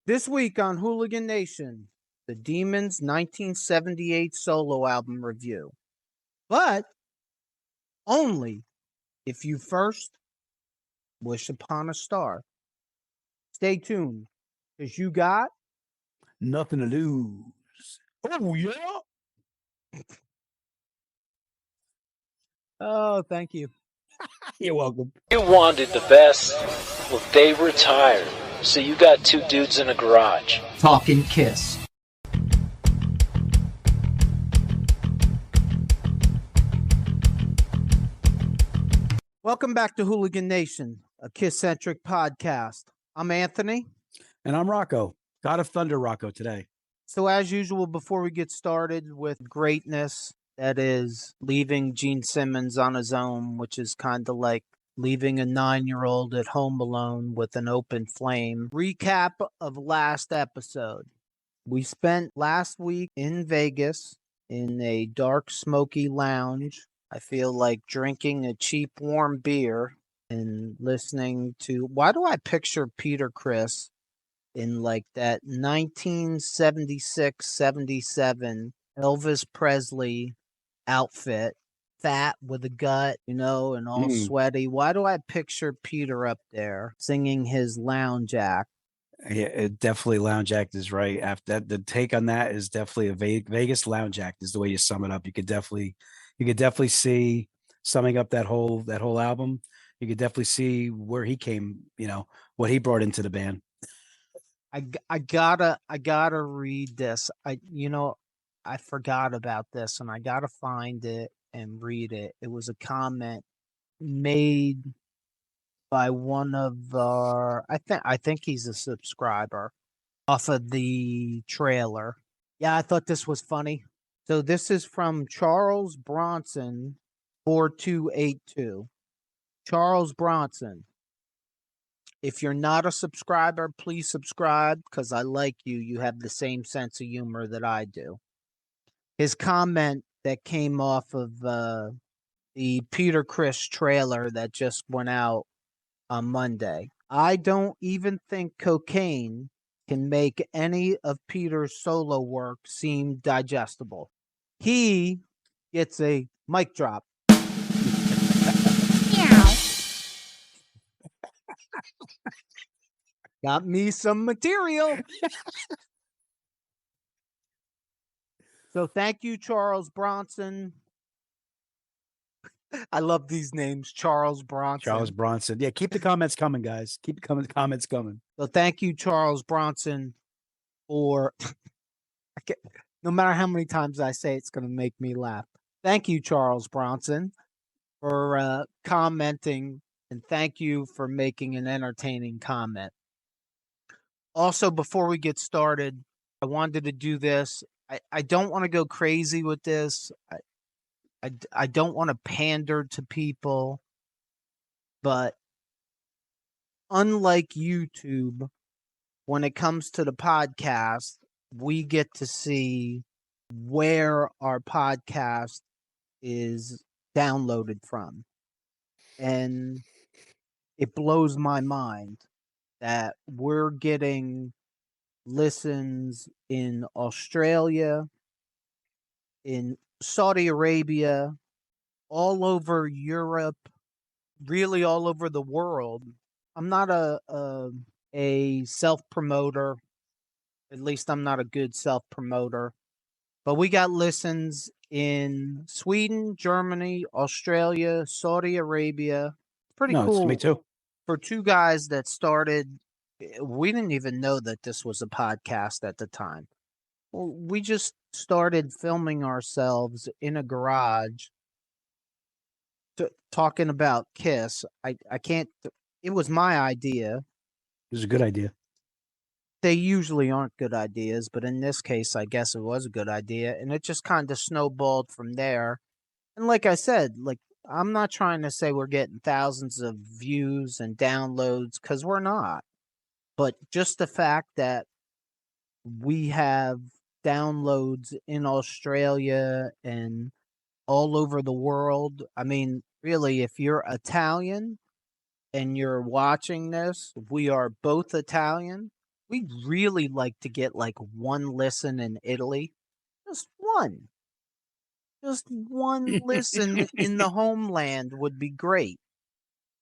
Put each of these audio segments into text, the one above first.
This week on Hooligan Nation, the Demons 1978 solo album review. But only if you first wish upon a star. Stay tuned, because you got nothing to lose. Oh, yeah. Oh, thank you. You're welcome. You wanted the best. Well, they retired. So you got two dudes in a garage. Talking KISS. Welcome back to Hooligan Nation, a KISS-Centric podcast. I'm Anthony. And I'm Rocco. God of Thunder Rocco today. So as usual, before we get started with greatness, that is leaving Gene Simmons on his own, which is kind of like leaving a 9-year-old at home alone with an open flame. Recap of last episode. We spent last week in Vegas in a dark, smoky lounge. I feel like drinking a cheap, warm beer and listening to... Why do I picture Peter Criss in like that 1976-77 Elvis Presley outfit, fat with a gut, and all sweaty? Why do I picture Peter up there singing his lounge act? Yeah, definitely lounge act is right. After that, the take on that is definitely a Vegas lounge act is the way you sum it up. You could definitely see summing up that whole album. You could definitely see where he came, what he brought into the band. I gotta read this. I forgot about this, and I gotta find it and read it. It was a comment made by one of our, I think he's a subscriber, off of the trailer. Yeah, I thought this was funny. So this is from Charles Bronson 4282. Charles Bronson. If you're not a subscriber, please subscribe, because I like you. You have the same sense of humor that I do. His comment that came off of the Peter Criss trailer that just went out on Monday. I don't even think cocaine can make any of Peter's solo work seem digestible. He gets a mic drop. Got me some material. So thank you, Charles Bronson. I love these names, Charles Bronson. Charles Bronson. Yeah, keep the comments coming, guys. Keep the comments coming. So thank you, Charles Bronson, for... no matter how many times I say it's going to make me laugh. Thank you, Charles Bronson, for commenting, and thank you for making an entertaining comment. Also, before we get started, I wanted to do this. I don't want to go crazy with this. I don't want to pander to people, but unlike YouTube, when it comes to the podcast, we get to see where our podcast is downloaded from. And it blows my mind that we're getting listens in Australia, in Saudi Arabia, all over Europe, really all over the world. I'm not a self-promoter. At least I'm not a good self-promoter. But we got listens in Sweden, Germany, Australia, Saudi Arabia. Pretty cool. Me too. For two guys that started, we didn't even know that this was a podcast at the time. We just started filming ourselves in a garage talking about KISS. I can't... It was my idea. It was a good idea. They usually aren't good ideas, but in this case, I guess it was a good idea. And it just kind of snowballed from there. And like I said, I'm not trying to say we're getting thousands of views and downloads, because we're not. But just the fact that we have downloads in Australia and all over the world. I mean, really, if you're Italian and you're watching this, we are both Italian. We'd really like to get like one listen in Italy. Just one. Just one listen in the homeland would be great.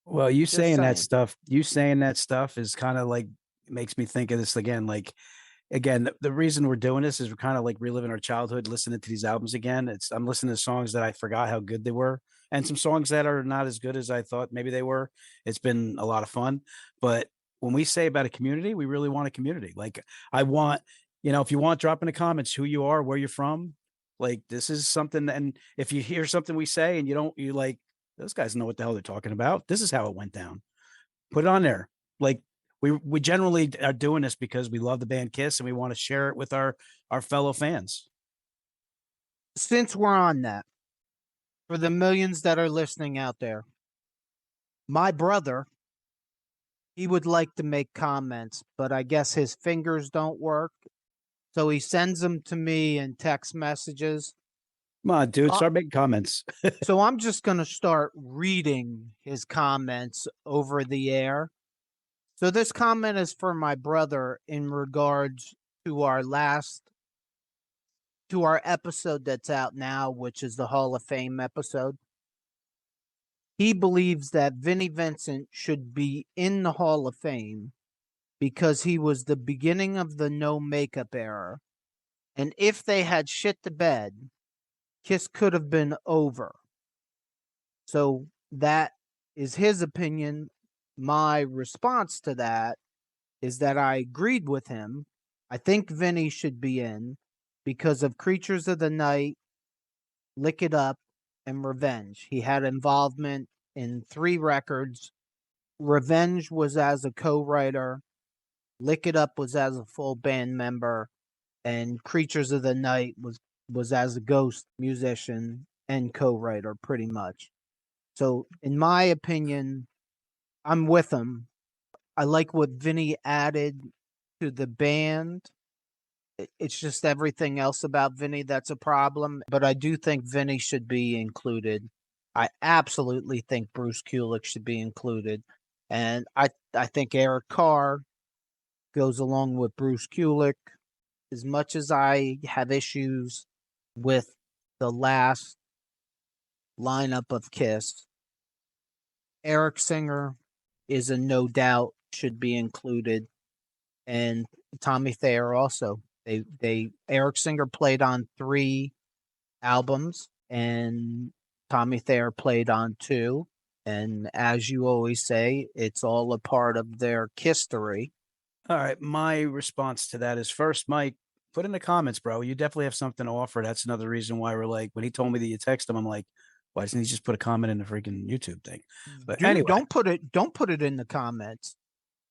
Well, you Just saying that saying. stuff, is kind of like makes me think of this again. Like again, the reason we're doing this is we're kind of like reliving our childhood, listening to these albums again. I'm listening to songs that I forgot how good they were, and some songs that are not as good as I thought maybe they were. It's been a lot of fun, but when we say about a community, we really want a community. Like I want, if you want, drop in the comments who you are, where you're from. Like this is something, and if you hear something we say and you like, those guys know what the hell they're talking about. This is how it went down. Put it on there. Like we generally are doing this because we love the band Kiss and we want to share it with our fellow fans. Since we're on that, for the millions that are listening out there, my brother, he would like to make comments, but I guess his fingers don't work. So he sends them to me in text messages. Come on, dude, Uh, start making comments. so I'm just going to start reading his comments over the air. So this comment is for my brother in regards to our episode that's out now, which is the Hall of Fame episode. He believes that Vinnie Vincent should be in the Hall of Fame because he was the beginning of the no makeup era. And if they had shit the bed, Kiss could have been over. So that is his opinion. My response to that is that I agreed with him. I think Vinny should be in because of Creatures of the Night, Lick It Up, and Revenge. He had involvement in 3 records. Revenge was as a co-writer, Lick It Up was as a full band member, and Creatures of the Night was as a ghost musician and co-writer pretty much. So in my opinion, I'm with him. I like what Vinny added to the band. It's just everything else about Vinny that's a problem. But I do think Vinny should be included. I absolutely think Bruce Kulick should be included. And I think Eric Carr goes along with Bruce Kulick. As much as I have issues with the last lineup of Kiss, Eric Singer is a no doubt should be included, and Tommy Thayer also. They Eric Singer played on 3 albums, and Tommy Thayer played on 2. And as you always say, it's all a part of their history. All right. My response to that is first, Mike, put in the comments, bro. You definitely have something to offer. That's another reason why we're like, when he told me that you text him, I'm like, why doesn't he just put a comment in the freaking YouTube thing? But Dude, anyway, don't put it in the comments.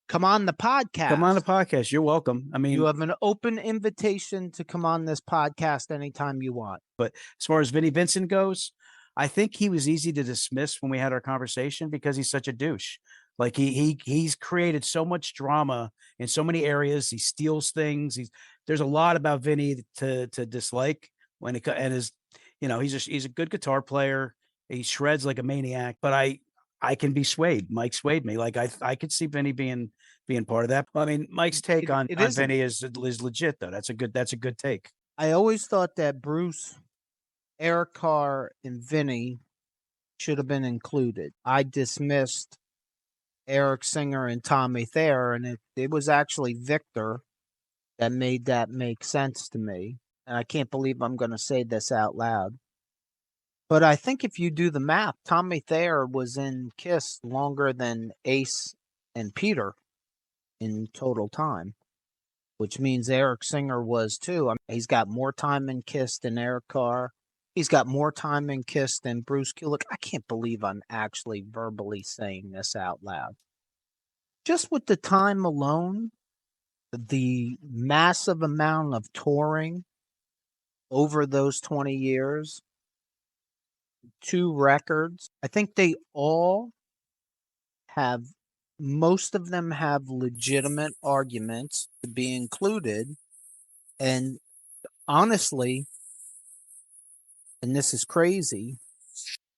Come on the podcast. come on the podcast. You're welcome. I mean, you have an open invitation to come on this podcast anytime you want. But as far as Vinnie Vincent goes, I think he was easy to dismiss when we had our conversation because he's such a douche. Like he's created so much drama in so many areas. He steals things. There's a lot about Vinny to dislike when it and his, he's a good guitar player. He shreds like a maniac, but I can be swayed. Mike swayed me. Like I could see Vinny being part of that. I mean, Mike's take on Vinny is legit though. That's a good take. I always thought that Bruce, Eric Carr, and Vinny should have been included. I dismissed Eric Singer and Tommy Thayer, and it was actually Victor that made that make sense to me. And I can't believe I'm going to say this out loud. But I think if you do the math, Tommy Thayer was in Kiss longer than Ace and Peter in total time, which means Eric Singer was too. I mean, he's got more time in Kiss than Eric Carr. He's got more time in Kiss than Bruce Kulick. I can't believe I'm actually verbally saying this out loud. Just with the time alone, the massive amount of touring over those 20 years, 2 records, I think they all have, most of them have legitimate arguments to be included. And honestly, and this is crazy,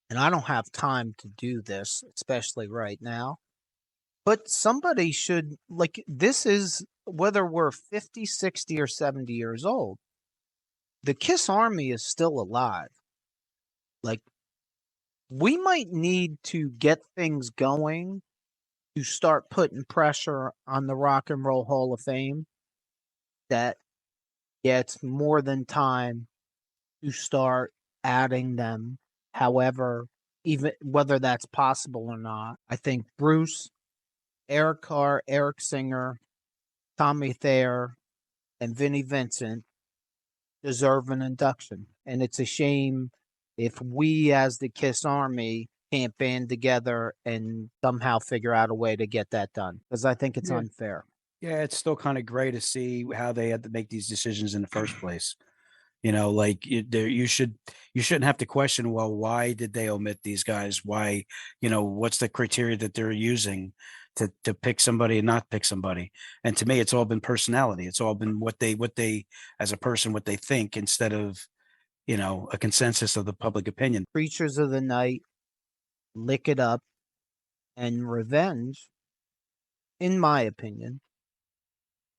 and I don't have time to do this, especially right now, but somebody should, like, this is whether we're 50, 60, or 70 years old, the KISS Army is still alive. Like, we might need to get things going to start putting pressure on the Rock and Roll Hall of Fame that, yeah, it's more than time to start adding them. However, even whether that's possible or not, I think Bruce, Eric Carr, Eric Singer, Tommy Thayer, and Vinnie Vincent deserve an induction. And it's a shame if we, as the KISS Army, can't band together and somehow figure out a way to get that done, because I think it's Yeah. unfair. Yeah, it's still kind of great to see how they had to make these decisions in the first place. You know, like you shouldn't have to question, well, why did they omit these guys? Why, what's the criteria that they're using to pick somebody and not pick somebody? And to me, it's all been personality. It's all been what they as a person, what they think, instead of, a consensus of the public opinion. Creatures of the Night, Lick It Up, and Revenge, in my opinion,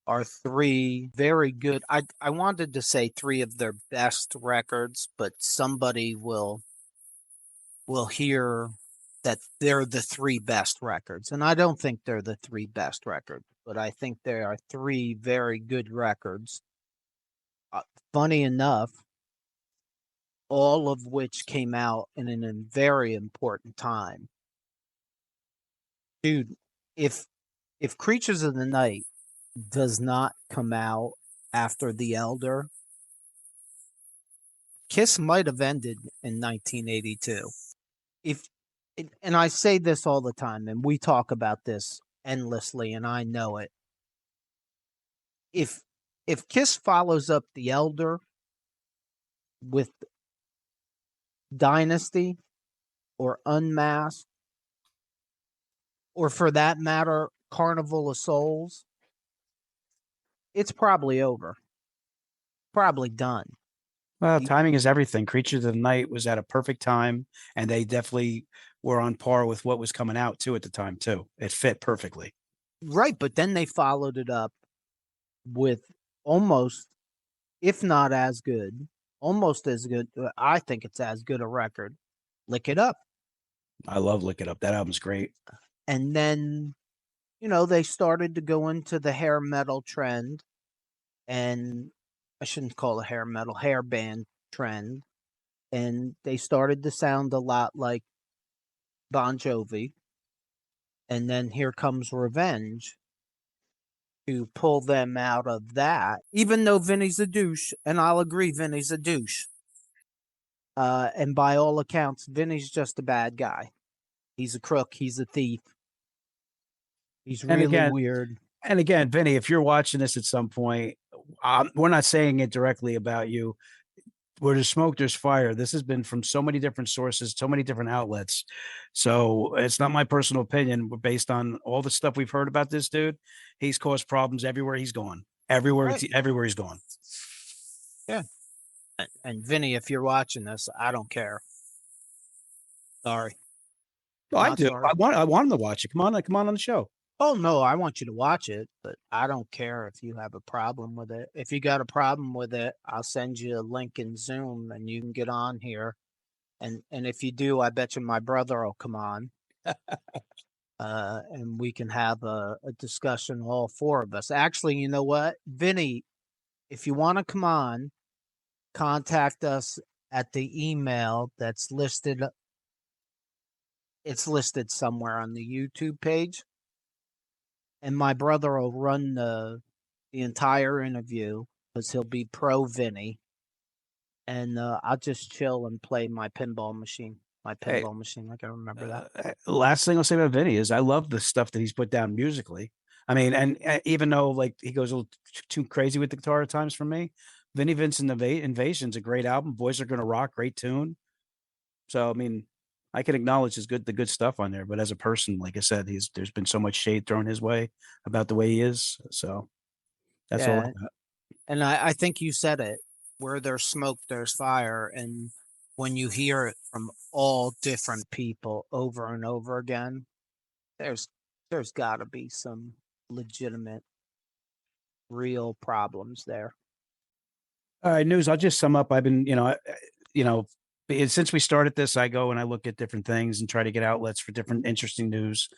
are three very good. I wanted to say three of their best records, but somebody will hear that they're the three best records. And I don't think they're the three best records, but I think they are three very good records. Funny enough, all of which came out in a very important time. Dude, if Creatures of the Night does not come out after The Elder, KISS might have ended in 1982. And I say this all the time, and we talk about this endlessly, and I know it. If KISS follows up The Elder with Dynasty or Unmasked, or for that matter, Carnival of Souls, it's probably over. Probably done. Well, timing is everything. Creatures of the Night was at a perfect time, and they definitely were on par with what was coming out too at the time too. It fit perfectly. Right, but then they followed it up with almost, if not as good, almost as good. I think it's as good a record. Lick It Up. I love Lick It Up. That album's great. And then, they started to go into the hair metal trend, and I shouldn't call it hair metal, hair band trend. And they started to sound a lot like Bon Jovi. And then Here Comes Revenge to pull them out of that, even though Vinny's a douche, and I'll agree Vinny's a douche. And by all accounts, Vinny's just a bad guy. He's a crook. He's a thief. He's really weird. And again, Vinny, if you're watching this at some point, we're not saying it directly about you. Where there's smoke, there's fire. This has been from so many different sources, so many different outlets. So it's not my personal opinion. We're based on all the stuff we've heard about this dude. He's caused problems everywhere he's gone. Everywhere, Right. everywhere he's gone. Yeah. And Vinny, if you're watching this, I don't care. Sorry. Oh, I Not do. sorry. I want him to watch it. Come on the show. Oh, no, I want you to watch it, but I don't care if you have a problem with it. If you got a problem with it, I'll send you a link in Zoom and you can get on here. And if you do, I bet you my brother will come on. And we can have a discussion, all four of us. Actually, you know what? Vinny, if you want to come on, contact us at the email that's listed. It's listed somewhere on the YouTube page. And my brother will run the entire interview because he'll be pro Vinny. And I'll just chill and play my pinball machine. I gotta remember that. Last thing I'll say about Vinny is I love the stuff that he's put down musically. I mean, and even though like he goes a little too crazy with the guitar at times for me, Vinnie Vincent Invasion's a great album. Boys Are Gonna Rock, great tune. So I mean, I can acknowledge the good stuff on there, but as a person, like I said, there's been so much shade thrown his way about the way he is. So that's all I got. And I think you said it. Where there's smoke, there's fire. And when you hear it from all different people over and over again, there's got to be some legitimate real problems there. All right, news. I'll just sum up. I've been, since we started this, I go and I look at different things and try to get outlets for different interesting news.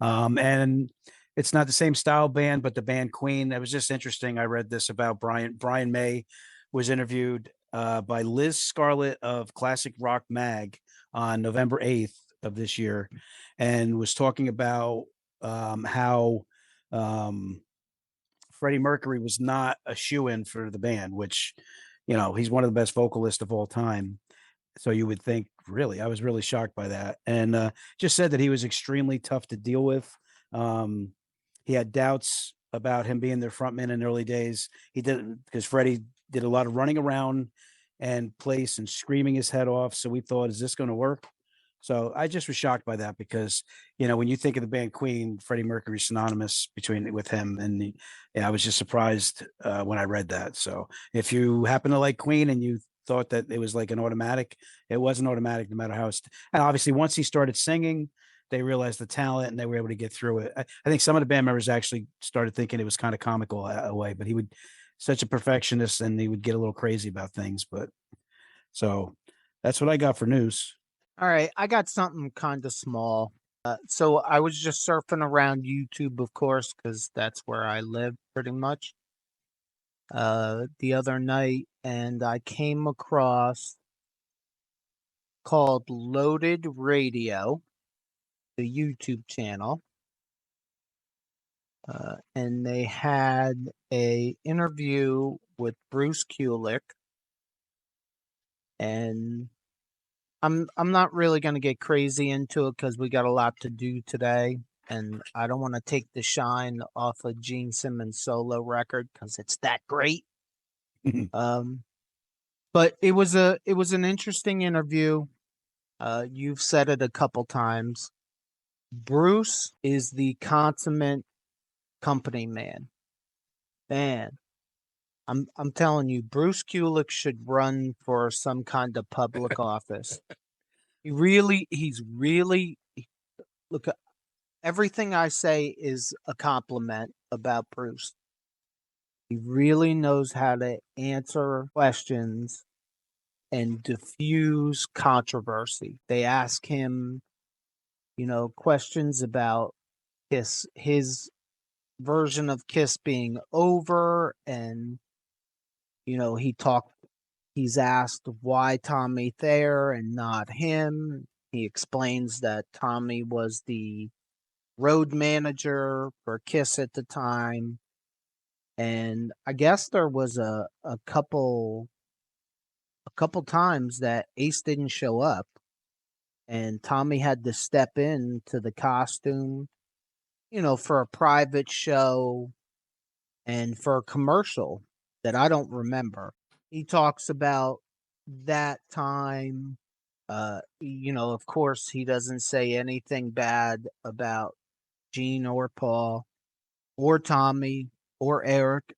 And it's not the same style band, but the band Queen. It was just interesting. I read this about Brian May was interviewed by Liz Scarlett of Classic Rock Mag on November 8th of this year, and was talking about how Freddie Mercury was not a shoe-in for the band, which, he's one of the best vocalists of all time. So you would think, really, I was really shocked by that. And just said that he was extremely tough to deal with. He had doubts about him being their frontman in the early days. He did, because Freddie did a lot of running around and place and screaming his head off. So we thought, is this going to work? So I just was shocked by that because, when you think of the band Queen, Freddie Mercury's synonymous with him. And I was just surprised when I read that. So if you happen to like Queen and you thought that it was like an automatic, it wasn't automatic no matter how and obviously once he started singing, they realized the talent and they were able to get through it. I think some of the band members actually started thinking it was kind of comical a way, but he would such a perfectionist and he would get a little crazy about things. But so that's what I got for news. All right, I got something kind of small. So I was just surfing around YouTube, of course, because that's where I live pretty much. The other night, and I came across called Loaded Radio, the YouTube channel, and they had a interview with Bruce Kulick, and I'm not really going to get crazy into it because we got a lot to do today, and I don't want to take the shine off of Gene Simmons' solo record because it's that great. But it was an interesting interview. You've said it a couple times. Bruce is the consummate company man. Man, I'm telling you, Bruce Kulick should run for some kind of public office. He's really, look, everything I say is a compliment about Bruce. He really knows how to answer questions and diffuse controversy. They ask him, questions about KISS, his version of KISS being over, and he's asked why Tommy Thayer and not him. He explains that Tommy was the road manager for KISS at the time. And I guess there was a couple times that Ace didn't show up and Tommy had to step in to the costume, for a private show and for a commercial that I don't remember. He talks about that time. Of course, he doesn't say anything bad about Gene or Paul or Tommy or Eric.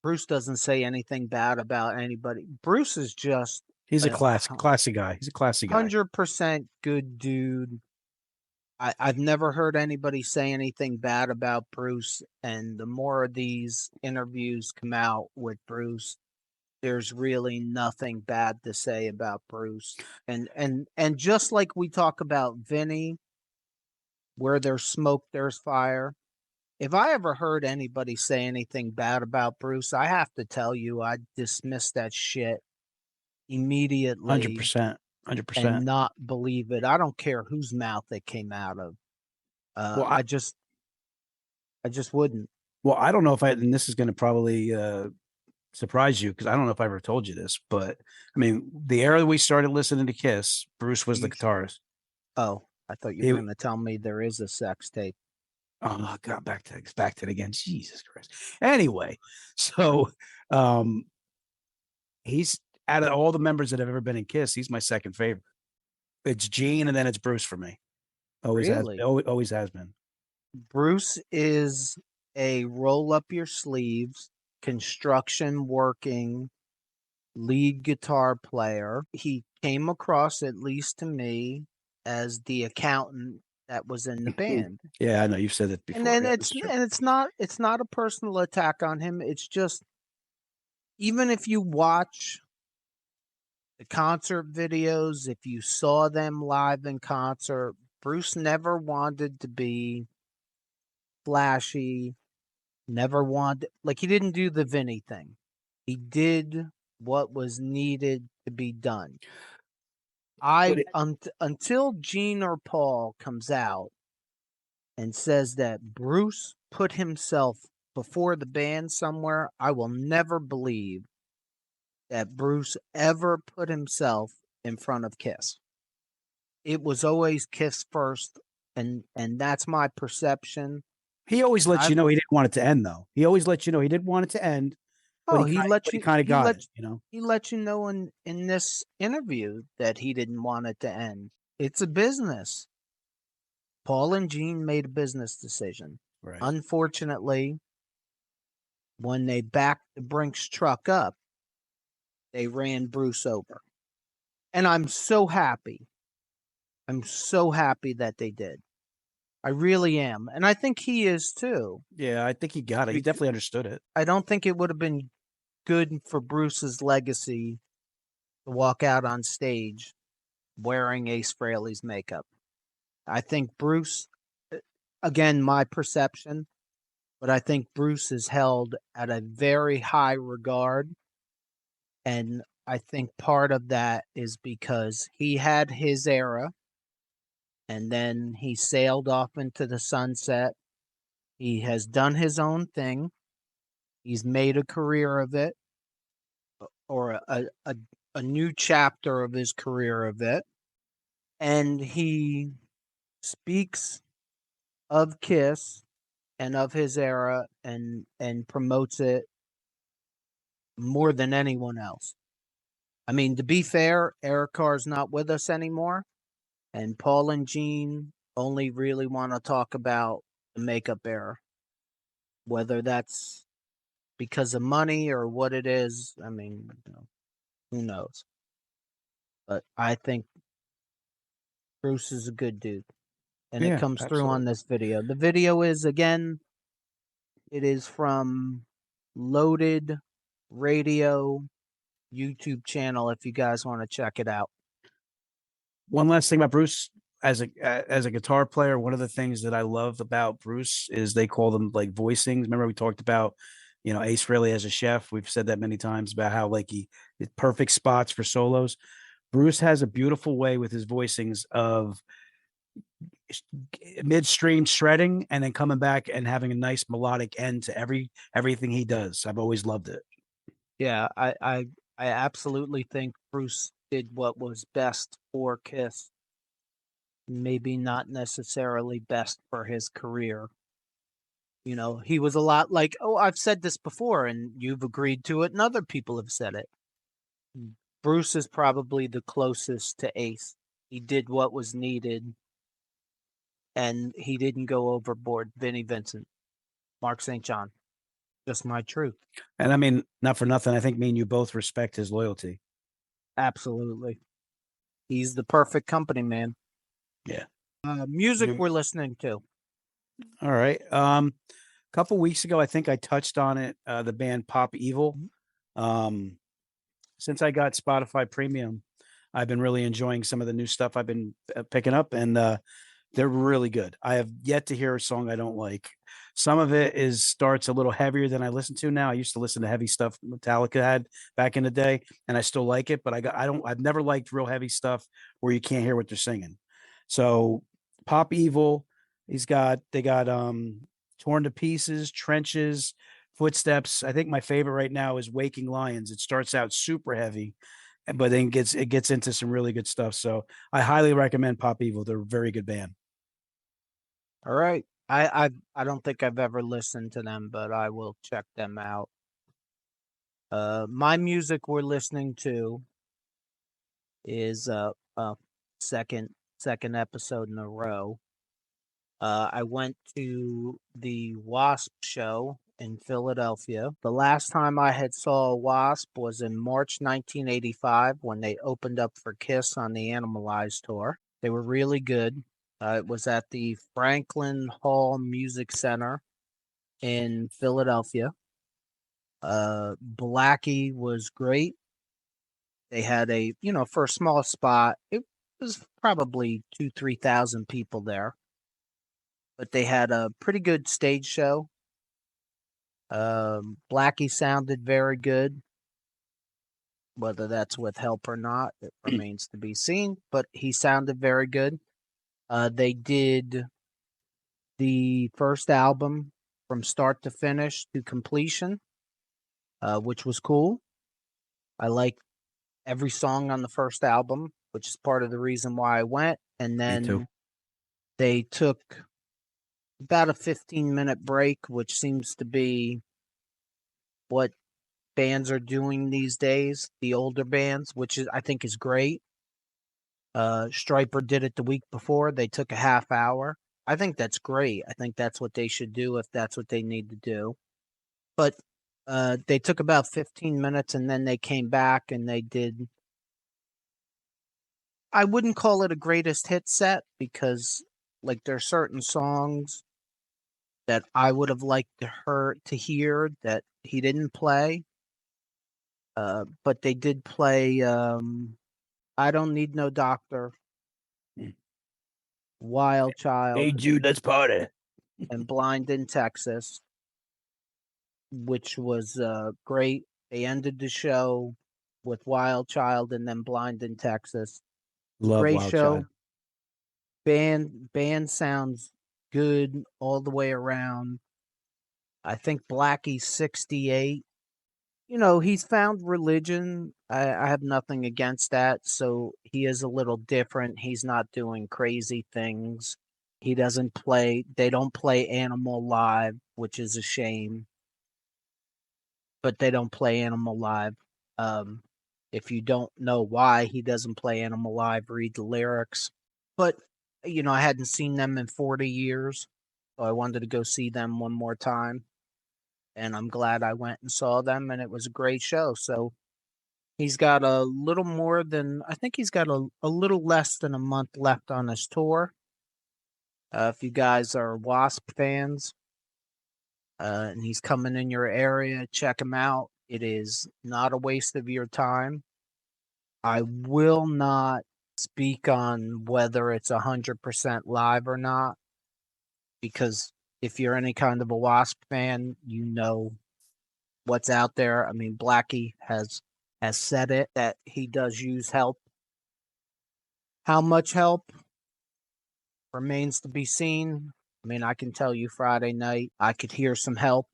Bruce doesn't say anything bad about anybody. Bruce is just he's a classy guy. He's a classy guy. 100% good dude. I've never heard anybody say anything bad about Bruce, and the more of these interviews come out with Bruce, there's really nothing bad to say about Bruce. And just like we talk about Vinny, where there's smoke, there's fire. If I ever heard anybody say anything bad about Bruce, I have to tell you, I dismiss that shit immediately. 100%. 100%. And not believe it. I don't care whose mouth it came out of. Well, I just wouldn't. Well, I don't know if and this is going to probably surprise you because I don't know if I ever told you this, but I mean, the era we started listening to KISS, Bruce was the guitarist. Oh, I thought you were going to tell me there is a sex tape. Oh God, back to it again. Jesus Christ. Anyway, so he's out of all the members that have ever been in KISS, he's my second favorite. It's Gene and then it's Bruce for me. Always has been. Bruce is a roll up your sleeves, construction working lead guitar player. He came across, at least to me, as the accountant that was in the band. Yeah, I know you've said that before. And then Yeah, that's true. it's not a personal attack on him. It's just, even if you watch the concert videos, if you saw them live in concert, Bruce never wanted to be flashy, never wanted, like, he didn't do the Vinny thing. He did what was needed to be done. Until Gene or Paul comes out and says that Bruce put himself before the band somewhere, I will never believe that Bruce ever put himself in front of KISS. It was always KISS first, and that's my perception. He always lets you know he didn't want it to end, though. He always lets you know he didn't want it to end. Oh, He kind of got it, you know. He let you know in this interview that he didn't want it to end. It's a business. Paul and Gene made a business decision. Right. Unfortunately, when they backed the Brinks truck up, they ran Bruce over. And I'm so happy. I'm so happy that they did. I really am. And I think he is too. Yeah, I think he got it. He definitely understood it. I don't think it would have been good for Bruce's legacy to walk out on stage wearing Ace Frehley's makeup. I think Bruce, again, my perception, but I think Bruce is held at a very high regard. And I think part of that is because he had his era and then he sailed off into the sunset. He has done his own thing. He's made a career of it, or a new chapter of his career of it. And he speaks of KISS and of his era and promotes it more than anyone else. I mean, to be fair, Eric Carr's not with us anymore, and Paul and Gene only really want to talk about the makeup era. Whether that's because of money or what it is, I mean, who knows? But I think Bruce is a good dude. And it comes through on this video. The video is, again, it is from Loaded Radio YouTube channel if you guys want to check it out. One last thing about Bruce as a guitar player, one of the things that I love about Bruce is they call them like voicings. Remember we talked about, Ace Frehley as a chef. We've said that many times about how like he perfect spots for solos. Bruce has a beautiful way with his voicings of midstream shredding and then coming back and having a nice melodic end to everything he does. I've always loved it. Yeah, I absolutely think Bruce did what was best for KISS. Maybe not necessarily best for his career. He was a lot like, I've said this before and you've agreed to it and other people have said it. Bruce is probably the closest to Ace. He did what was needed and he didn't go overboard. Vinnie Vincent, Mark St. John, just my truth. And I mean, not for nothing, I think me and you both respect his loyalty. Absolutely. He's the perfect company man. Yeah. Music we're listening to. All right. A couple weeks ago, I think I touched on it, the band Pop Evil. Since I got Spotify Premium, I've been really enjoying some of the new stuff I've been picking up, and they're really good. I have yet to hear a song I don't like. Some of it starts a little heavier than I listen to now. I used to listen to heavy stuff Metallica had back in the day, and I still like it, but I've never liked real heavy stuff where you can't hear what they're singing. So Pop Evil, they got Torn to Pieces, Trenches, Footsteps. I think my favorite right now is Waking Lions. It starts out super heavy, but then it gets into some really good stuff. So I highly recommend Pop Evil. They're a very good band. All right. I don't think I've ever listened to them, but I will check them out. My music we're listening to is second episode in a row. I went to the Wasp show in Philadelphia. The last time I had saw Wasp was in March 1985 when they opened up for KISS on the Animalize tour. They were really good. It was at the Franklin Hall Music Center in Philadelphia. Blackie was great. They had for a small spot, it was probably 3,000 people there, but they had a pretty good stage show. Blackie sounded very good. Whether that's with help or not, it remains to be seen, but he sounded very good. They did the first album from start to finish to completion, which was cool. I like every song on the first album, which is part of the reason why I went. And then they took about a 15-minute break, which seems to be what bands are doing these days, the older bands, which I think is great. Striper did it the week before. They took a half hour. I think that's great. I think that's what they should do if that's what they need to do. But they took about 15 minutes and then they came back and they did. I wouldn't call it a greatest hit set because like there are certain songs that I would have liked to hear that he didn't play. But they did play I Don't Need No Doctor, Wild Child, Hey Jude, let's party. and Blind in Texas, which was great. They ended the show with Wild Child and then Blind in Texas. Love Great Wild show. Child. Band sounds good all the way around. I think Blackie's 68. He's found religion. I have nothing against that. So he is a little different. He's not doing crazy things. They don't play Animal Live, which is a shame. But they don't play Animal Live. If you don't know why he doesn't play Animal Live, read the lyrics. But, I hadn't seen them in 40 years. So I wanted to go see them one more time. And I'm glad I went and saw them, and it was a great show. So he's got I think he's got a little less than a month left on his tour. If you guys are Wasp fans, and he's coming in your area, check him out. It is not a waste of your time. I will not speak on whether it's 100% live or not, because if you're any kind of a Wasp fan, you know what's out there. I mean, Blackie has said it that he does use help. How much help remains to be seen. I mean, I can tell you Friday night, I could hear some help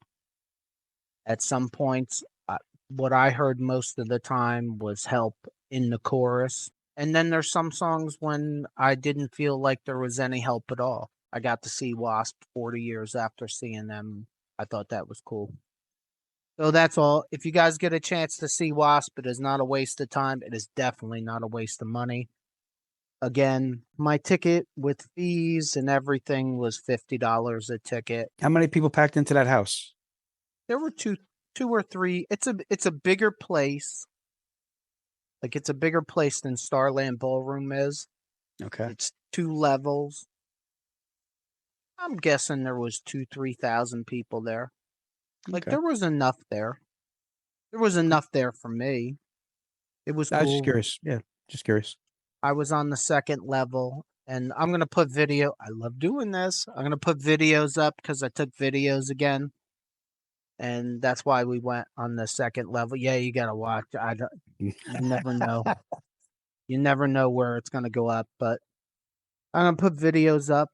at some points. What I heard most of the time was help in the chorus. And then there's some songs when I didn't feel like there was any help at all. I got to see Wasp 40 years after seeing them. I thought that was cool. So that's all. If you guys get a chance to see Wasp, it is not a waste of time. It is definitely not a waste of money. Again, my ticket with fees and everything was $50 a ticket. How many people packed into that house? There were two or three. It's a bigger place. Like it's a bigger place than Starland Ballroom is. Okay. It's 2 levels. I'm guessing there was 3,000 people there. Like there was enough there. There was enough there for me. It was cool. I was just curious. Yeah, just curious. I was on the second level, and I'm going to put video. I love doing this. I'm going to put videos up because I took videos again. And that's why we went on the second level. Yeah, you got to watch. You never know. You never know where it's going to go up, but I'm going to put videos up.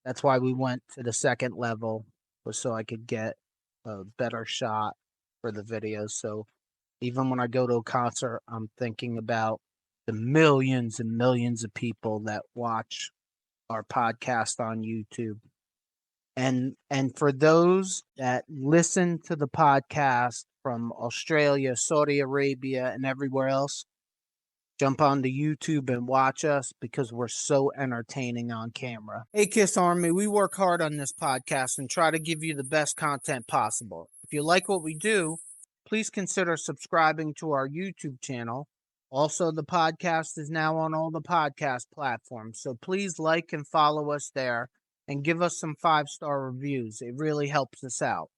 That's why we went to the second level, was so I could get a better shot for the videos. So even when I go to a concert, I'm thinking about the millions and millions of people that watch our podcast on YouTube. And for those that listen to the podcast from Australia, Saudi Arabia, and everywhere else, jump onto YouTube and watch us because we're so entertaining on camera. Hey, KISS Army, we work hard on this podcast and try to give you the best content possible. If you like what we do, please consider subscribing to our YouTube channel Also, the podcast is now on all the podcast platforms. So please like and follow us there and give us some 5-star reviews. It really helps us out.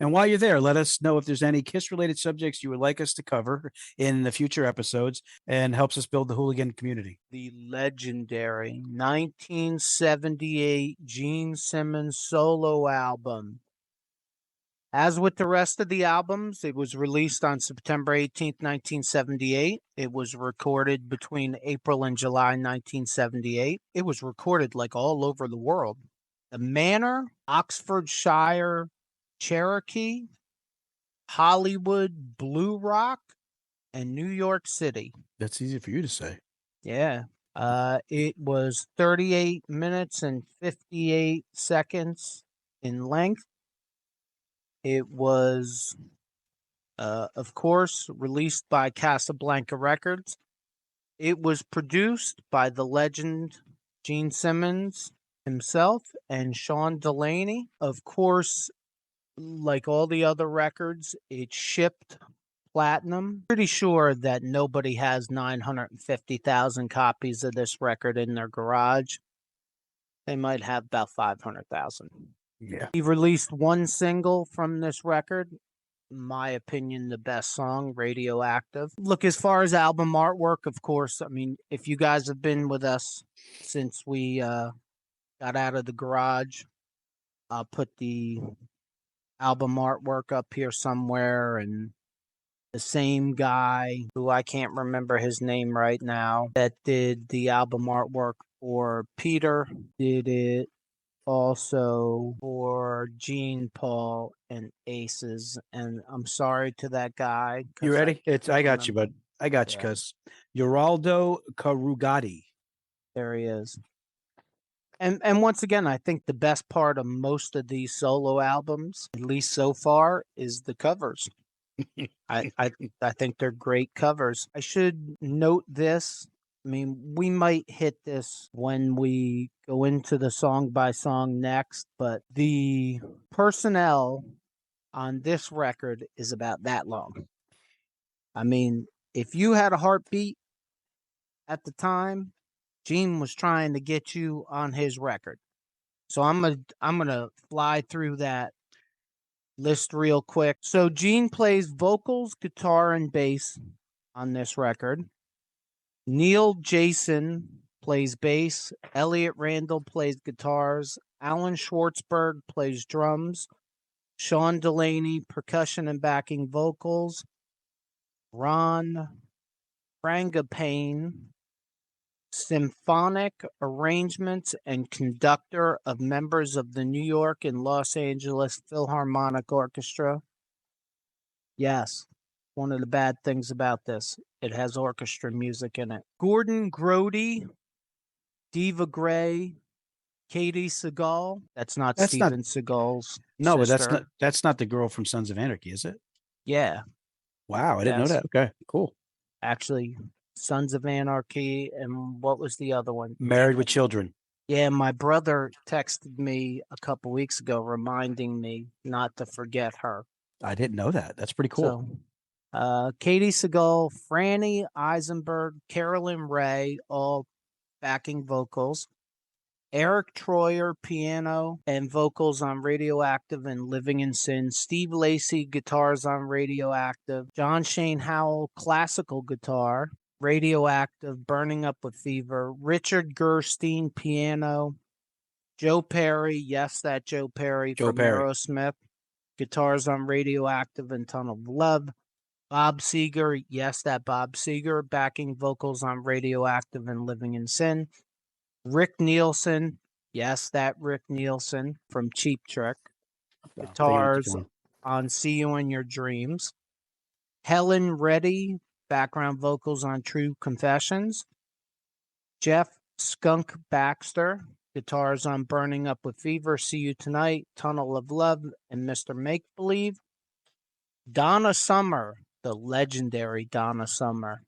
And while you're there, let us know if there's any KISS related subjects you would like us to cover in the future episodes, and helps us build the hooligan community. The legendary 1978 Gene Simmons solo album. As with the rest of the albums, it was released on September 18th, 1978. It was recorded between April and July 1978. It was recorded like all over the world. The Manor, Oxfordshire, Cherokee, Hollywood, Blue Rock, and New York City. That's easy for you to say. Yeah. It was 38 minutes and 58 seconds in length. It was, of course, released by Casablanca Records. It was produced by the legend Gene Simmons himself and Sean Delaney. Of course, like all the other records, it shipped platinum. Pretty sure that nobody has 950,000 copies of this record in their garage. They might have about 500,000. Yeah. He released one single from this record. In my opinion, the best song, Radioactive. Look, as far as album artwork, of course, I mean, if you guys have been with us since we got out of the garage, I'll put the album artwork up here somewhere, and the same guy who I can't remember his name right now that did the album artwork for Peter did it also for Gene, Paul, and Aces. And I'm sorry to that guy. You ready? I got you, remember. bud. I got you, Yeah. cuz Geraldo Carugati. There he is. And once again, I think the best part of most of these solo albums, at least so far, is the covers. I think they're great covers. I should note this. I mean, we might hit this when we go into the song by song next, but the personnel on this record is about that long. I mean, if you had a heartbeat at the time, Gene was trying to get you on his record. So I'm gonna fly through that list real quick. So Gene plays vocals, guitar, and bass on this record. Neil Jason plays bass. Elliot Randall plays guitars. Alan Schwartzberg plays drums. Sean Delaney, percussion and backing vocals. Ron Frangipane, symphonic arrangements and conductor of members of the New York and Los Angeles Philharmonic Orchestra. Yes, one of the bad things about this, it has orchestra music in it. Gordon Grody, Diva Gray, Katie Seagal. That's not Steven Seagal's No, sister. but that's not the girl from Sons of Anarchy, is it? Yeah. Wow, I didn't know Yes. that. Okay, cool. Actually, Sons of Anarchy, and what was the other one? Married with Children. Yeah, my brother texted me a couple weeks ago reminding me not to forget her. I didn't know that. That's pretty cool. So, Katie Seagal, Franny Eisenberg, Carolyn Ray, all backing vocals. Eric Troyer, piano and vocals on Radioactive and Living in Sin. Steve Lacy, guitars on Radioactive. John Shane Howell, classical guitar. Radioactive, Burning Up with Fever. Richard Gerstein, piano. Joe Perry, yes, that Joe Perry from Aerosmith. Guitars on Radioactive and Tunnel of Love. Bob Seger, yes, that Bob Seger, backing vocals on Radioactive and Living in Sin. Rick Nielsen, yes, that Rick Nielsen from Cheap Trick. Guitars on See You in Your Dreams. Helen Reddy, background vocals on True Confessions. Jeff Skunk Baxter, guitars on Burning Up with Fever, See You Tonight, Tunnel of Love, and Mr. Make Believe. Donna Summer, the legendary Donna Summer.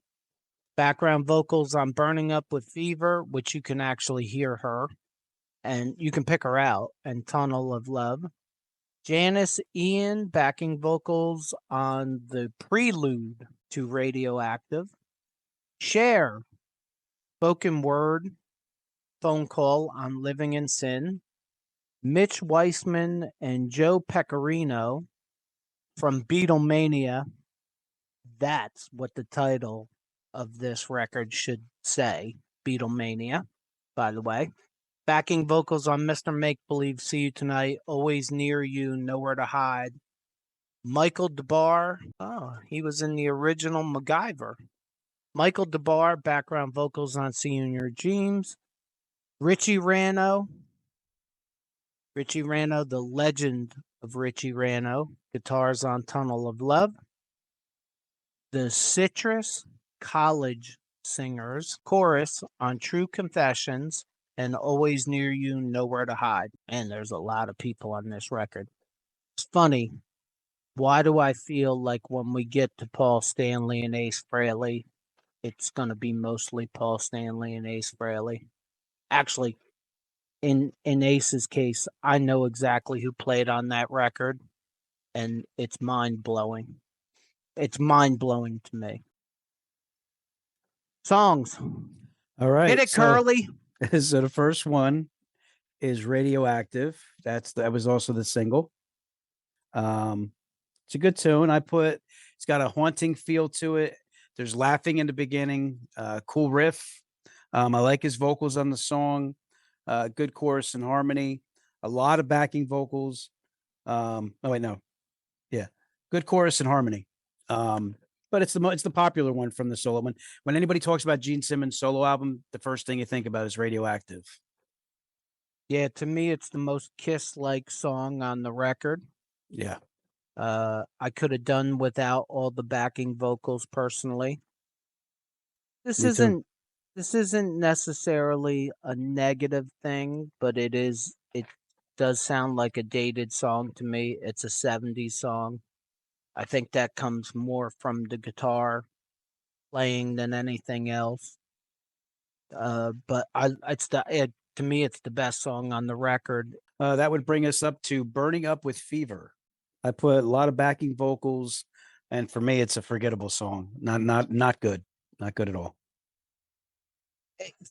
Background vocals on Burning Up with Fever, which you can actually hear her, and you can pick her out, and Tunnel of Love. Janice Ian, backing vocals on the prelude to Radioactive. Cher, spoken word, phone call on Living in Sin. Mitch Weissman and Joe Pecorino from Beatlemania. That's what the title of this record should say. Beatlemania, by the way. Backing vocals on Mr. Make Believe, See You Tonight, Always Near You, Nowhere to Hide. Michael DeBar, he was in the original MacGyver. Michael DeBar, background vocals on See You in Your Dreams. Richie Rano, the legend of Richie Rano, guitars on Tunnel of Love. The Citrus College Singers, chorus on True Confessions and Always Near You, Nowhere to Hide. And there's a lot of people on this record. It's funny. Why do I feel like when we get to Paul Stanley and Ace Frehley, it's going to be mostly Paul Stanley and Ace Frehley? Actually, in Ace's case, I know exactly who played on that record, and it's mind-blowing. It's mind-blowing to me. Songs. All right. Hit it, Curly. So the first one is Radioactive. That was also the single. It's a good tune. It's got a haunting feel to it. There's laughing in the beginning, cool riff. I like his vocals on the song. Good chorus and harmony. A lot of backing vocals. Good chorus and harmony. But it's the popular one from the solo. When anybody talks about Gene Simmons' solo album, the first thing you think about is Radioactive. Yeah, to me, it's the most Kiss-like song on the record. Yeah. I could have done without all the backing vocals personally. This isn't necessarily a negative thing, but it does sound like a dated song to me. It's a 70s song. I think that comes more from the guitar playing than anything else. But to me, it's the best song on the record. That would bring us up to Burning Up with Fever. I put a lot of backing vocals, and for me, it's a forgettable song. Not good. Not good at all.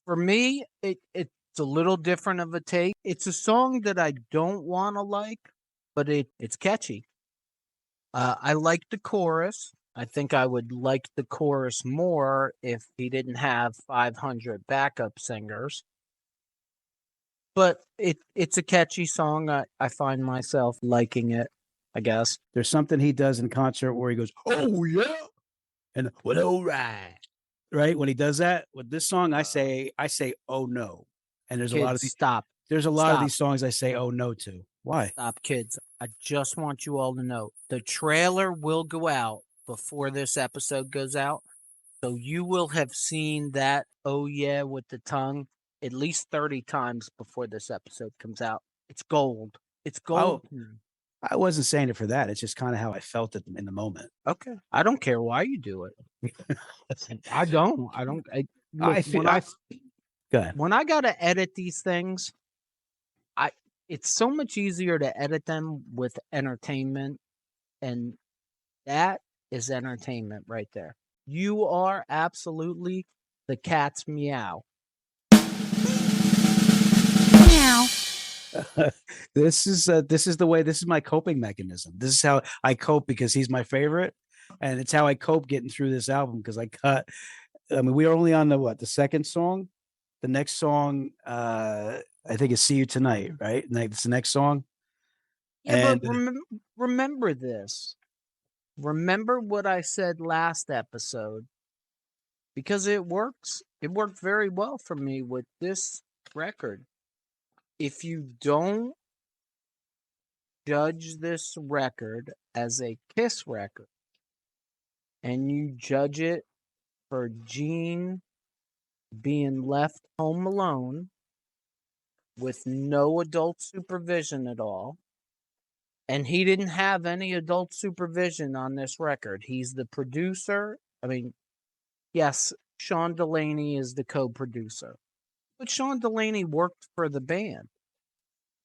For me, it's a little different of a take. It's a song that I don't want to like, but it's catchy. I like the chorus. I think I would like the chorus more if he didn't have 500 backup singers. But it's a catchy song. I find myself liking it, I guess. There's something he does in concert where he goes, "Oh yeah," and "Well, all right." Right? When he does that with this song, I say, "Oh no." And there's kids, a lot of these stop. There's a lot Stop. of these songs I say, "Oh no" to. Why? Stop, kids. I just want you all to know the trailer will go out before this episode goes out. So you will have seen that "Oh yeah" with the tongue at least 30 times before this episode comes out. It's gold. It's gold. I wasn't saying it for that. It's just kind of how I felt it in the moment. Okay. I don't care why you do it. I don't. Go ahead. When I got to edit these things, it's so much easier to edit them with entertainment, and that is entertainment right there. You are absolutely the cat's meow. Meow. This is my coping mechanism. This is how I cope because he's my favorite, and it's how I cope getting through this album because we were only on the second song. The next song, I think is "See You Tonight," right? It's the next song. Yeah, but remember this. Remember what I said last episode, because it works. It worked very well for me with this record. If you don't judge this record as a Kiss record, and you judge it for Gene being left home alone with no adult supervision at all, and he didn't have any adult supervision on this record. He's the producer. I mean, yes, Sean Delaney is the co-producer, but Sean Delaney worked for the band.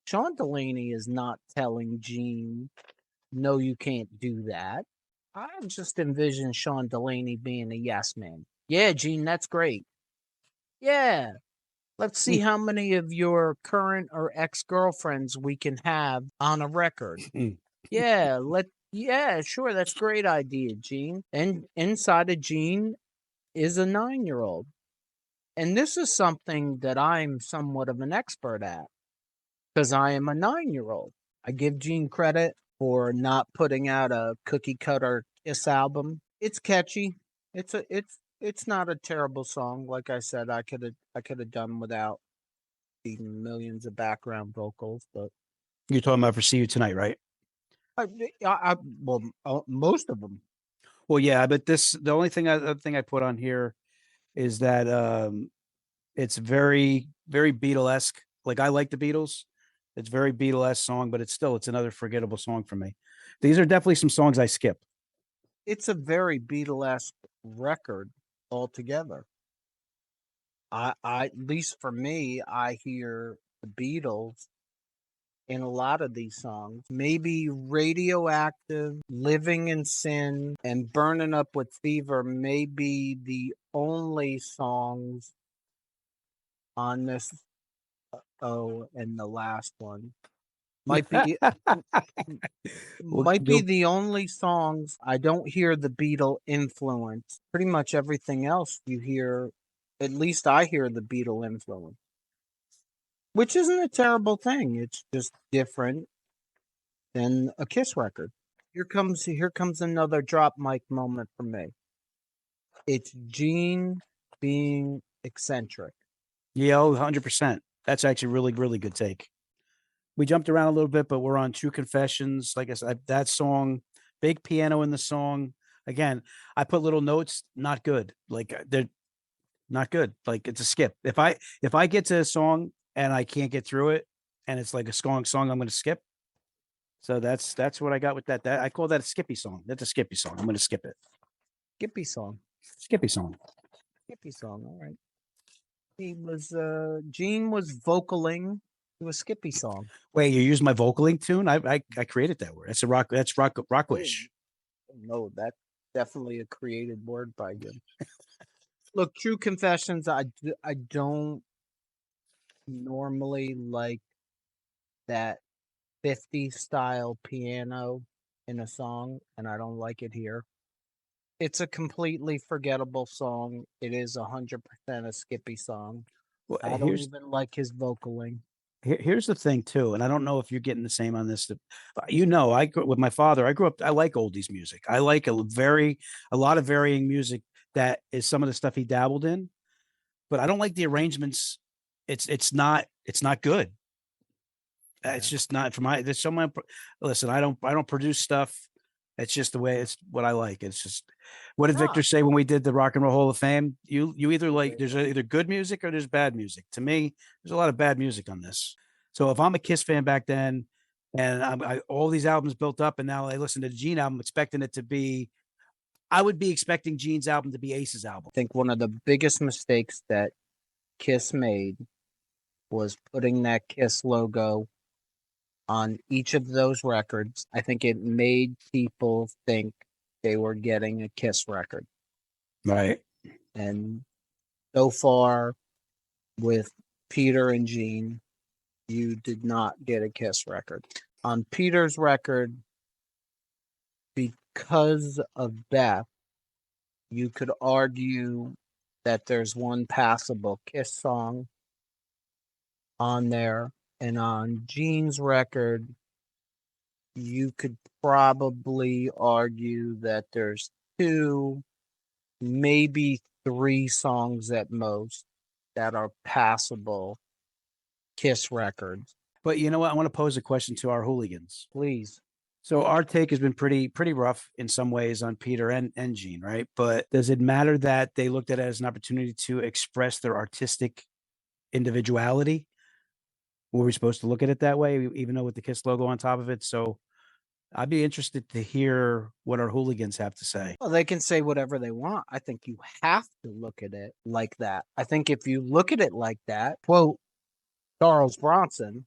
Sean Delaney is not telling Gene, "No, you can't do that." I just envision Sean Delaney being a yes man. Yeah, Gene, that's great. Yeah. Let's see how many of your current or ex-girlfriends we can have on a record. Yeah, sure, that's a great idea, Gene. And inside of Gene is a 9-year-old. And this is something that I'm somewhat of an expert at because I am a 9-year-old. I give Gene credit for not putting out a cookie cutter Kiss album. It's catchy. It's not a terrible song. Like I said, I could have done without the millions of background vocals, but You're talking about for See You Tonight, right? I, well, most of them. Well, yeah, but the only other thing I put on here is that it's very, very Beatlesque. Like I like the Beatles. It's very Beatlesque song, but it's another forgettable song for me. These are definitely some songs I skip. It's a very Beatlesque record altogether. At least for me, I hear the Beatles in a lot of these songs. Maybe Radioactive, Living in Sin, and Burning Up with Fever may be the only songs on this. Oh, and the last one might be Well, might be the only songs I don't hear the Beatle influence. Pretty much everything else you hear, at least I hear the Beatle influence, which isn't a terrible thing. It's just different than a Kiss record. Here comes another drop mic moment for me. It's Gene being eccentric. yeah, 100%. That's actually really, really good take. We jumped around a little bit, but we're on True Confessions. Like I said, that song, big piano in the song. Again, I put little notes, not good. Like they're not good. Like it's a skip. If I get to a song and I can't get through it, and it's like a song, I'm going to skip. So that's what I got with that. That I call that a skippy song. That's a skippy song. I'm going to skip it. Skippy song. Skippy song. Skippy song. All right. Gene was vocaling to a Skippy song. Wait, you use my vocaling tune? I created that word. That's a rock. That's rockwish. No, that's definitely a created word by him. Look, True Confessions, I don't normally like that 50s style piano in a song, and I don't like it here. It's a completely forgettable song. It is 100% a Skippy song. Well, I don't even like his vocaling. here's the thing too, and I don't know if you're getting the same on this. With my father, I grew up. I like oldies music. I like a lot of varying music that is some of the stuff he dabbled in, but I don't like the arrangements. It's not good. It's just not for my. There's someone. Listen, I don't produce stuff. It's just the way it's what I like. It's just what did Victor say when we did the Rock and Roll Hall of Fame? You either like there's either good music or there's bad music. To me, there's a lot of bad music on this. So if I'm a Kiss fan back then, and all these albums built up, and now I listen to the Gene album, expecting it to be, I would be expecting Gene's album to be Ace's album. I think one of the biggest mistakes that Kiss made was putting that Kiss logo on each of those records. I think it made people think they were getting a Kiss record. Right. And so far with Peter and Gene, you did not get a Kiss record. On Peter's record, because of Beth, you could argue that there's one passable Kiss song on there. And on Gene's record, you could probably argue that there's 2, maybe 3 songs at most that are passable Kiss records. But you know what? I want to pose a question to our hooligans. Please. So our take has been pretty rough in some ways on Peter and Gene, right? But does it matter that they looked at it as an opportunity to express their artistic individuality? Were we supposed to look at it that way, even though with the KISS logo on top of it? So I'd be interested to hear what our hooligans have to say. Well, they can say whatever they want. I think you have to look at it like that. I think if you look at it like that, quote Charles Bronson,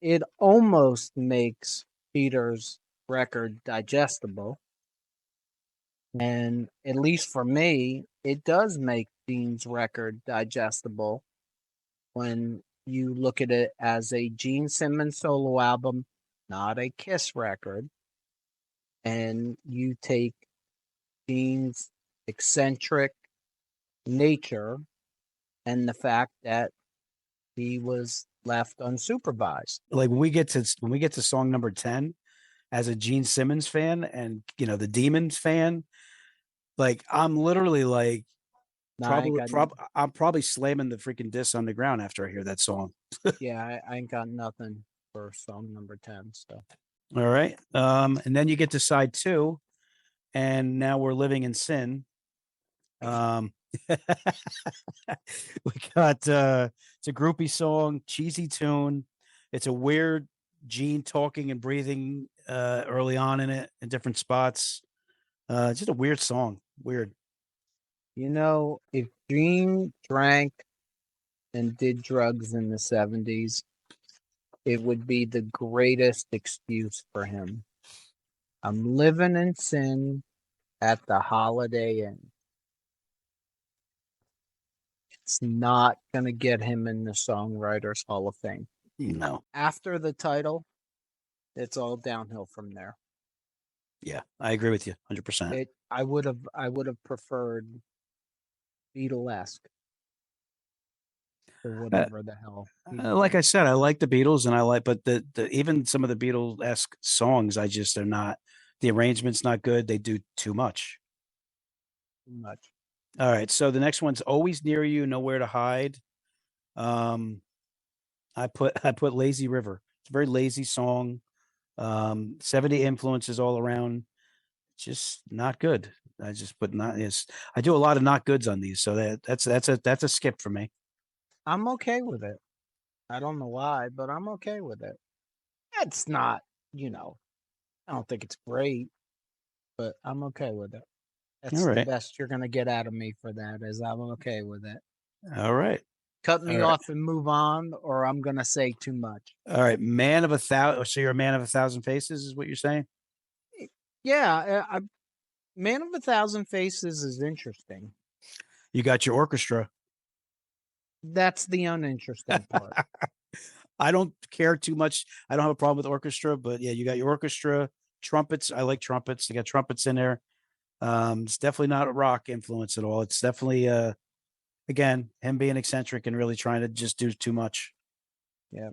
it almost makes Peter's record digestible. And at least for me, it does make Gene's record digestible when you look at it as a Gene Simmons solo album, not a Kiss record, and you take Gene's eccentric nature and the fact that he was left unsupervised. Like when we get to song number 10, as a Gene Simmons fan and the Demons fan, like I'm literally like I'm probably slamming the freaking disc on the ground after I hear that song. Yeah, I ain't got nothing for song number 10. So All right. And then you get to side 2, and now we're living in sin. We got it's a groupie song, cheesy tune. It's a weird Gene talking and breathing early on in it in different spots. Just a weird song. Weird. If Gene drank and did drugs in the 70s, it would be the greatest excuse for him. I'm living in sin at the Holiday Inn. It's not going to get him in the Songwriters Hall of Fame. No. After the title, it's all downhill from there. Yeah, I agree with you 100%. I would have preferred Beatlesque or whatever the hell. Like I said, I like the Beatles, and but the even some of the Beatles-esque songs, I just are not. The arrangement's not good. They do too much. Too much. All right, so the next one's Always Near You, Nowhere to Hide. I put Lazy River. It's a very lazy song. 70 influences all around. Just not good. I just put not is. I do a lot of not goods on these, so that's a skip for me. I'm okay with it. I don't know why, but I'm okay with it. It's not, I don't think it's great, but I'm okay with it. That's All right. the best you're going to get out of me for that, is I'm okay with it. All right. Cut me off and move on, or I'm going to say too much. All right. Man of a thousand. So you're a man of a thousand faces, is what you're saying? Yeah. Man of a Thousand Faces is interesting. You got your orchestra. That's the uninteresting part. I don't care too much. I don't have a problem with orchestra, but yeah, you got your orchestra, trumpets. I like trumpets. You got trumpets in there. It's definitely not a rock influence at all. It's definitely again, him being eccentric and really trying to just do too much. Yeah.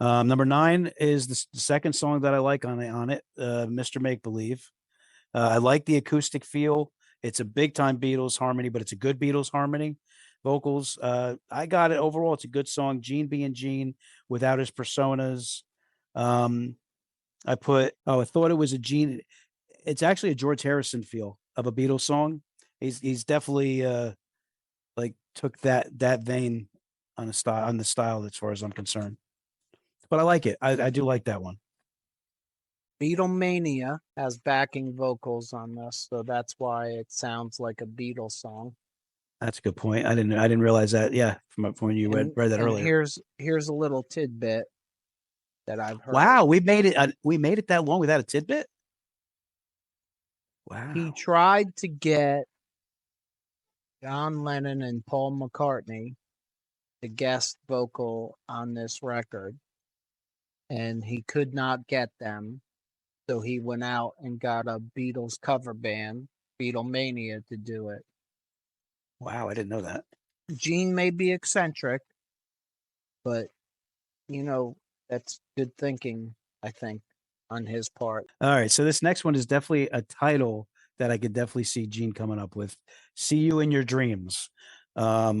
Number 9 is the second song that I like on it, Mr. Make Believe. I like the acoustic feel. It's a big time Beatles harmony, but it's a good Beatles harmony. Vocals. I got it overall. It's a good song. Gene being Gene without his personas. I thought it was a Gene. It's actually a George Harrison feel of a Beatles song. He's definitely like took that vein on the style as far as I'm concerned. But I like it. I do like that one. Beatlemania has backing vocals on this, so that's why it sounds like a Beatles song. That's a good point. I didn't realize that. Yeah, from when you read that earlier. Here's a little tidbit that I've heard. Wow, we made it that long without a tidbit. Wow. He tried to get John Lennon and Paul McCartney to guest vocal on this record, and he could not get them. So he went out and got a Beatles cover band, Beatlemania, to do it. Wow, I didn't know that. Gene may be eccentric, but that's good thinking, I think, on his part. All right, so this next one is definitely a title that I could definitely see Gene coming up with. See You in Your Dreams. I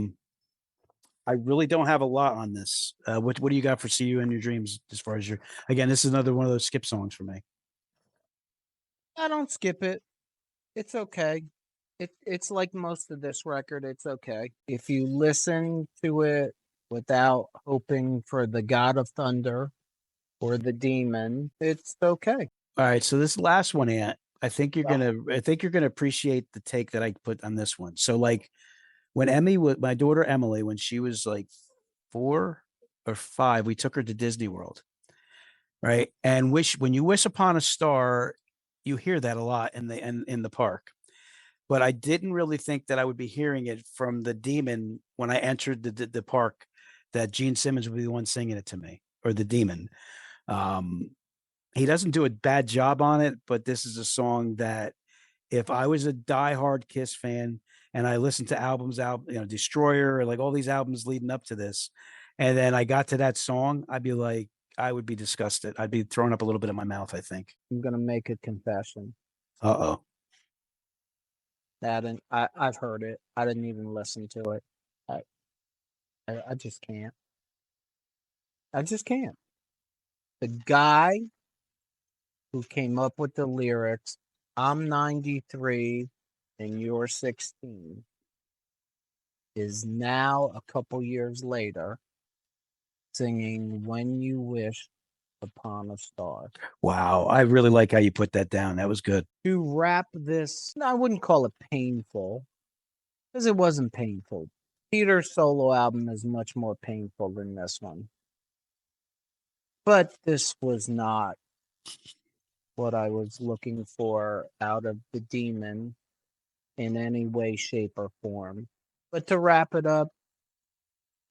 really don't have a lot on this. What do you got for See You in Your Dreams as far as again, this is another one of those skip songs for me. I don't skip it. It's okay. It's like most of this record. It's okay. If you listen to it without hoping for the God of Thunder or the Demon, it's okay. All right. So this last one, Ant, I think you're gonna appreciate the take that I put on this one. So like when my daughter Emily, when she was like 4 or 5, we took her to Disney World. Right. And when you wish upon a star, you hear that a lot in the park. But I didn't really think that I would be hearing it from the Demon when I entered the park, that Gene Simmons would be the one singing it to me, or the Demon. Um, he doesn't do a bad job on it, but this is a song that if I was a diehard Kiss fan and I listened to albums out, Destroyer, like all these albums leading up to this, and then I got to that song, I'd be like, I would be disgusted. I'd be throwing up a little bit in my mouth, I think. I'm gonna make a confession. Uh-oh. I've heard it. I didn't even listen to it. I I just can't. I just can't. The guy who came up with the lyrics, "I'm 93 and you're 16," is now a couple years later singing "When You Wish Upon a Star." Wow. I really like how you put that down. That was good. To wrap this, I wouldn't call it painful, because it wasn't painful. Peter's solo album is much more painful than this one. But this was not what I was looking for out of the Demon in any way, shape, or form. But to wrap it up,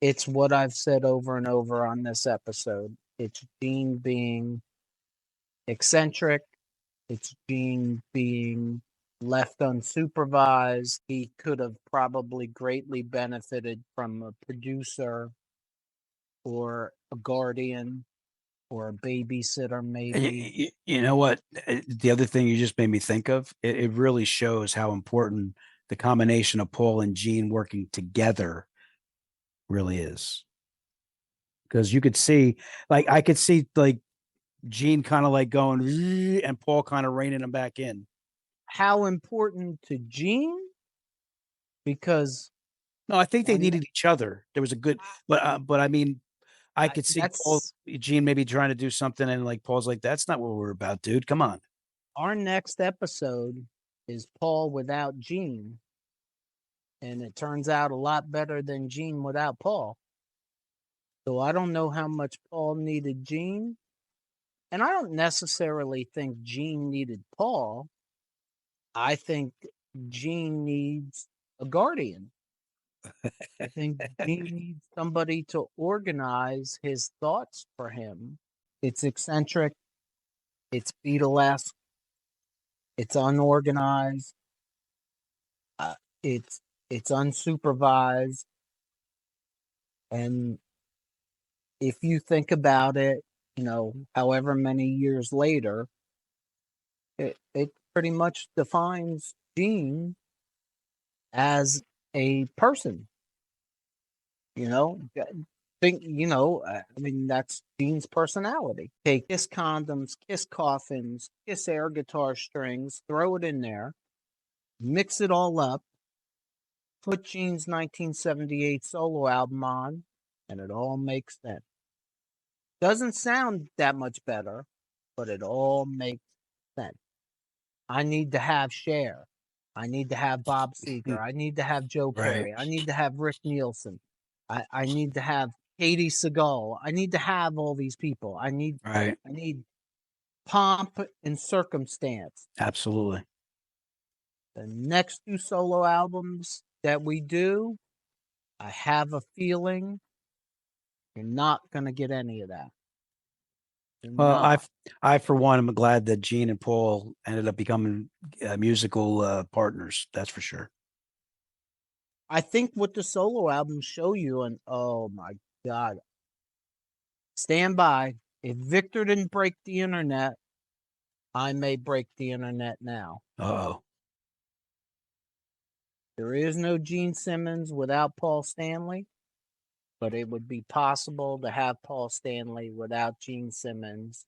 it's what I've said over and over on this episode. It's Gene being eccentric. It's Gene being left unsupervised. He could have probably greatly benefited from a producer or a guardian or a babysitter, maybe. You know what? The other thing you just made me think of, it really shows how important the combination of Paul and Gene working together really is. Because you could see, like, I could see, like, Gene kind of like going, and Paul kind of reining him back in. How important to Gene? Because No, I think they needed each other. There was a good, but I mean, I could see Paul, Gene maybe trying to do something, and like Paul's like, "That's not what we're about, dude. Come on." Our next episode is Paul without Gene, and it turns out a lot better than Gene without Paul. So I don't know how much Paul needed Gene, and I don't necessarily think Gene needed Paul. I think Gene needs a guardian. I think Gene needs somebody to organize his thoughts for him. It's eccentric, it's Beatlesque, it's unorganized, uh, it's it's unsupervised, and if you think about it, however many years later, it pretty much defines Gene as a person. I mean, that's Gene's personality. Take Kiss condoms, Kiss coffins, Kiss air guitar strings, throw it in there, mix it all up, put Gene's 1978 solo album on, and it all makes sense. Doesn't sound that much better, but it all makes sense. I need to have Cher. I need to have Bob Seger. I need to have Joe Perry. I need to have Rick Nielsen. I need to have Katie Seagal. I need to have all these people. I need pomp and circumstance. Absolutely. The next two solo albums that we do, I have a feeling you're not going to get any of that. Well, I for one am glad that Gene and Paul ended up becoming musical partners. That's for sure. I think what the solo albums show you, and oh my God, stand by. If Victor didn't break the internet, I may break the internet now. Uh-oh. There is no Gene Simmons without Paul Stanley, but it would be possible to have Paul Stanley without Gene Simmons,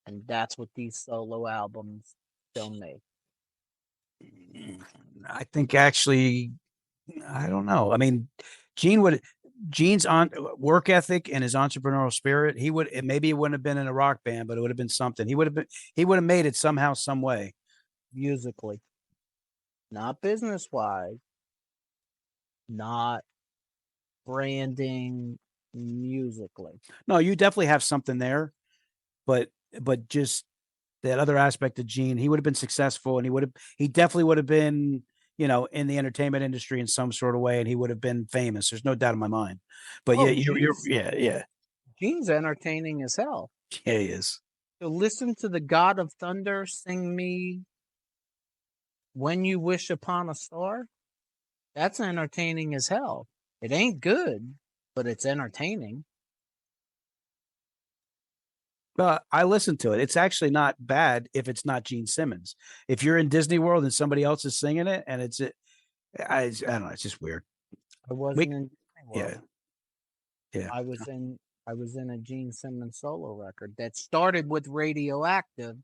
and that's what these solo albums don't make. I think actually, I don't know. I mean, Gene's on work ethic and his entrepreneurial spirit. Maybe it wouldn't have been in a rock band, but it would have been something. He would have made it somehow, some way. Musically, not business wise, not branding, musically. No, you definitely have something there, but just that other aspect of Gene, he would have been successful, and he definitely would have been, in the entertainment industry in some sort of way, and he would have been famous. There's no doubt in my mind. But yeah, Oh, you're yeah, Gene's entertaining as hell. yeah, he is. So listen to the God of Thunder sing me When You Wish Upon a Star. That's entertaining as hell. It ain't good, but it's entertaining. I listened to it. It's actually not bad if it's not Gene Simmons. If you're in Disney World and somebody else is singing it, and I don't know. It's just weird. I wasn't in Disney World. Yeah. I was in a Gene Simmons solo record that started with Radioactive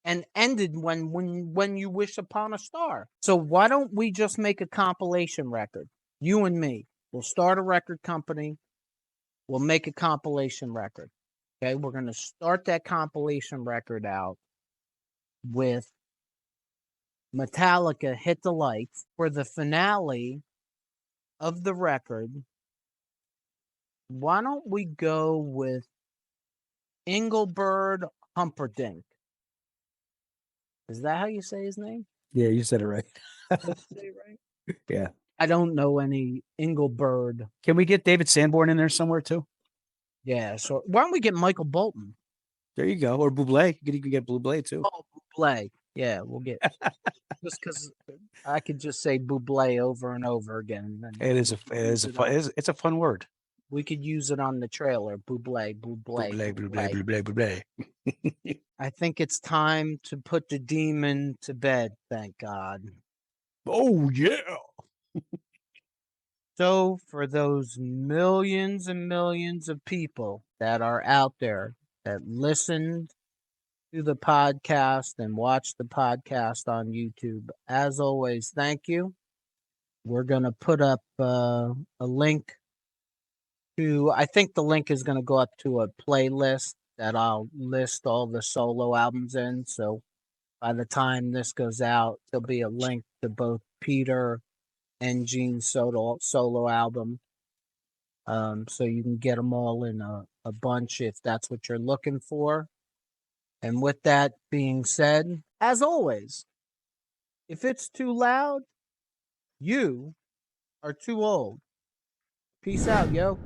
and ended when You Wish Upon a Star. So why don't we just make a compilation record? You and me. We'll start a record company. We'll make a compilation record. Okay, we're going to start that compilation record out with Metallica Hit the Lights. For the finale of the record, why don't we go with Engelbert Humperdinck? Is that how you say his name? Yeah, you said it right. Did I say it right? Yeah. I don't know any Engelbert. Can we get David Sanborn in there somewhere too? Yeah, so why don't we get Michael Bolton? There you go. Or Bublé. You can get Bublé too. Oh, Bublé. Yeah, we'll get just because I could just say Bublé over and over again. It's a fun word. We could use it on the trailer. Bublé, Bublé, Bublé, Bublé, Bublé, Bublé. I think it's time to put the demon to bed. Thank God. Oh yeah. So for those millions and millions of people that are out there that listened to the podcast and watch the podcast on YouTube, as always, thank you. We're going to put up a link to, I think the link is going to go up to a playlist that I'll list all the solo albums in. So by the time this goes out, there'll be a link to both Peter and Gene's solo album. So you can get them all in a bunch if that's what you're looking for. And with that being said, as always, if it's too loud, you are too old. Peace out, yo.